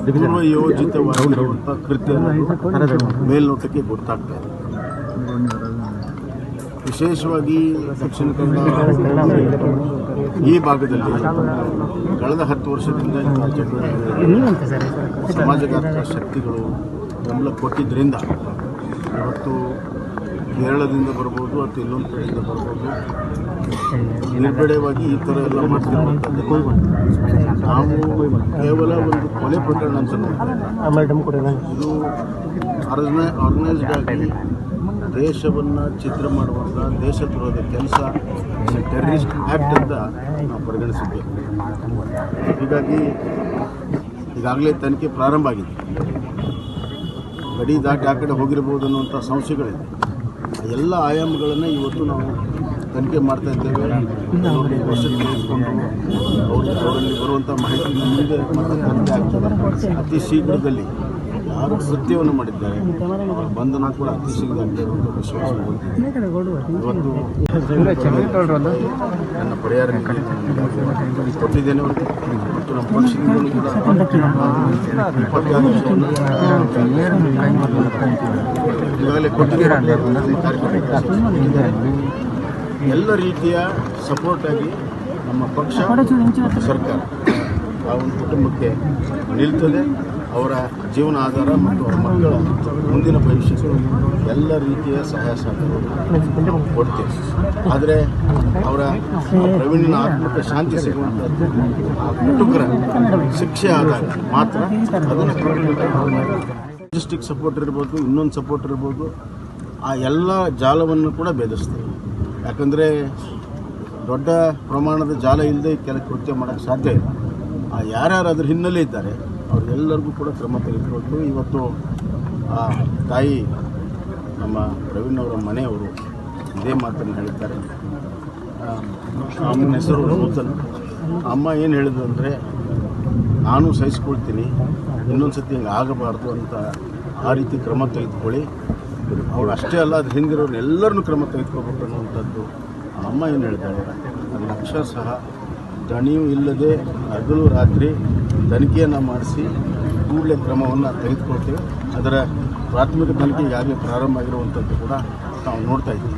ಪೂರ್ವ ಯೋಜಿತವಾಗಿರುವಂಥ ಕೃತ್ಯ ಮೇಲ್ನೋಟಕ್ಕೆ ಗೊತ್ತಾಗ್ತಾ ಇದೆ. ವಿಶೇಷವಾಗಿ ದಕ್ಷಿಣ ಕನ್ನಡ ಈ ಭಾಗದಲ್ಲಿ ಕಳೆದ 10 ವರ್ಷದಿಂದ ಇಂಥ ಚಟುವಟಿಕೆಗಳು ಸಮಾಜಘಾತಕ ಶಕ್ತಿಗಳು ಬೆಂಬಲ ಕೊಟ್ಟಿದ್ದರಿಂದ ಇವತ್ತು ಕೇರಳದಿಂದ ಬರ್ಬೋದು ಅಥವಾ ಇನ್ನೊಂದು ಕಡೆಯಿಂದ ಬರ್ಬೋದು ನಿರ್ಗಡೆವಾಗಿ ಈ ಥರ ಎಲ್ಲ ಮಾಡ್ತಿರುವಂಥದ್ದು ನಾವು ಕೇವಲ ಒಂದು ಕೊಲೆ ಪ್ರಕರಣ ಅಂತ ನೋಡ್ತೀವಿ. ಇದು ಆರ್ಗನೈಸ್ಡ್ ಆಗಿ ದೇಶವನ್ನು ಚಿತ್ರ ಮಾಡುವಂಥ ದೇಶದ್ರೋಹದ ಕೆಲಸ ಟೆರರಿಸ್ಟ್ ಆ್ಯಕ್ಟ್ ಅಂತ ನಾವು ಪರಿಗಣಿಸಿದ್ದೇವೆ. ಹೀಗಾಗಿ ಈಗಾಗಲೇ ತನಿಖೆ ಪ್ರಾರಂಭ ಆಗಿದೆ. ಗಡಿ ದಾಟಿ ಆ ಕಡೆ ಹೋಗಿರ್ಬೋದು ಅನ್ನುವಂಥ ಸಂಶಯಗಳಿದೆ. ಎಲ್ಲ ಆಯಾಮಗಳನ್ನು ಇವತ್ತು ನಾವು ತನಿಖೆ ಮಾಡ್ತಾ ಇದ್ದೇವೆ. ವಶಕ್ಕೆ ತೆಗೆದುಕೊಂಡು ಅವರಲ್ಲಿ ಬರುವಂಥ ಮಾಹಿತಿಯನ್ನು ಮುಂದೆ ಮತ್ತೆ ತನಿಖೆ ಆಗ್ತದೆ. ಅತಿ ಶೀಘ್ರದಲ್ಲಿ ಯಾರು ಕೃತ್ಯವನ್ನು ಮಾಡಿದ್ದಾರೆ ಅವರ ಬಂಧನ ಕೂಡ ಅತಿ ಶೀಘ್ರ ಆಗಿರುವಂಥ ವಿಶ್ವಾಸ ಇವತ್ತು ನನ್ನ ಪರಿಹಾರ ಕೊಟ್ಟಿದ್ದೇನೆ ಮತ್ತು ನಮ್ಮ ಪಕ್ಷದಿಂದಲೂ ಕೂಡ ಈಗಾಗಲೇ ಕೊಟ್ಟಿದ್ದಾರೆ. ಎಲ್ಲ ರೀತಿಯ ಸಪೋರ್ಟಾಗಿ ನಮ್ಮ ಪಕ್ಷ ಸರ್ಕಾರ ಆ ಒಂದು ಕುಟುಂಬಕ್ಕೆ ನಿಲ್ತದೆ. ಅವರ ಜೀವನ ಆಧಾರ ಮತ್ತು ಅವರ ಮಕ್ಕಳ ಮುಂದಿನ ಭವಿಷ್ಯಕ್ಕೆ ಎಲ್ಲ ರೀತಿಯ ಸಹಾಯ ಸಹಕಾರ ಕೊಡ್ತೇವೆ. ಆದರೆ ಅವರ ಪ್ರವೀಣಿನ ಆತ್ಮಕ್ಕೆ ಶಾಂತಿ ಸಿಗುವಂಥದ್ದು ಆ ಕುಟುಂಬರ ಶಿಕ್ಷೆ ಆದಾಗ ಮಾತ್ರ ಅದನ್ನು ಲಾಜಿಸ್ಟಿಕ್ ಸಪೋರ್ಟ್ ಇರ್ಬೋದು, ಇನ್ನೊಂದು ಸಪೋರ್ಟ್ ಇರ್ಬೋದು, ಆ ಎಲ್ಲ ಜಾಲವನ್ನು ಕೂಡ ಭೇದಿಸ್ತೇವೆ. ಯಾಕಂದರೆ ದೊಡ್ಡ ಪ್ರಮಾಣದ ಜಾಲ ಇಲ್ಲದೆ ಕೆಲ ಕೃತ್ಯ ಮಾಡೋಕ್ಕೆ ಸಾಧ್ಯ ಇಲ್ಲ. ಯಾರ್ಯಾರು ಅದ್ರ ಹಿನ್ನೆಲೆ ಇದ್ದಾರೆ ಅವರೆಲ್ಲರಿಗೂ ಕೂಡ ಕ್ರಮ ತೆಗೆದುಕೊಟ್ಟು ಇವತ್ತು ಆ ತಾಯಿ ನಮ್ಮ ಪ್ರವೀಣ್ ಅವರ ಮನೆಯವರು ಇದೇ ಮಾತನ್ನು ಹೇಳಿದ್ದಾರೆ. ಅಮ್ಮನ ಹೆಸರು ನೂತನ್. ಅಮ್ಮ ಏನು ಹೇಳಿದ್ರು ಅಂದರೆ, ನಾನು ಸಹಿಸ್ಕೊಳ್ತೀನಿ, ಇನ್ನೊಂದು ಸತಿ ಹಿಂಗೆ ಆಗಬಾರ್ದು ಅಂತ ಆ ರೀತಿ ಕ್ರಮ ತೆಗೆದುಕೊಳ್ಳಿ. ಅವ್ರು ಅಷ್ಟೇ ಅಲ್ಲ, ಅದ್ರ ಹಿಂದಿರೋರು ಎಲ್ಲರನ್ನೂ ಕ್ರಮ ತೆಗೆದುಕೋಬೇಕು ಅನ್ನುವಂಥದ್ದು ಅಮ್ಮ ಏನು ಹೇಳಿದ್ದಾಳೆ. ಅದು ಅಕ್ಷರಶಃ ದಣಿಯೂ ಇಲ್ಲದೆ ಹಗಲು ರಾತ್ರಿ ತನಿಖೆಯನ್ನು ಮಾಡಿಸಿ ಕೂಡಲೇ ಕ್ರಮವನ್ನು ತೆಗೆದುಕೊಳ್ತೇವೆ. ಅದರ ಪ್ರಾಥಮಿಕ ತನಿಖೆ ಈಗಾಗಲೇ ಪ್ರಾರಂಭ ಆಗಿರುವಂಥದ್ದು ಕೂಡ ನಾವು ನೋಡ್ತಾ ಇದ್ದೀವಿ.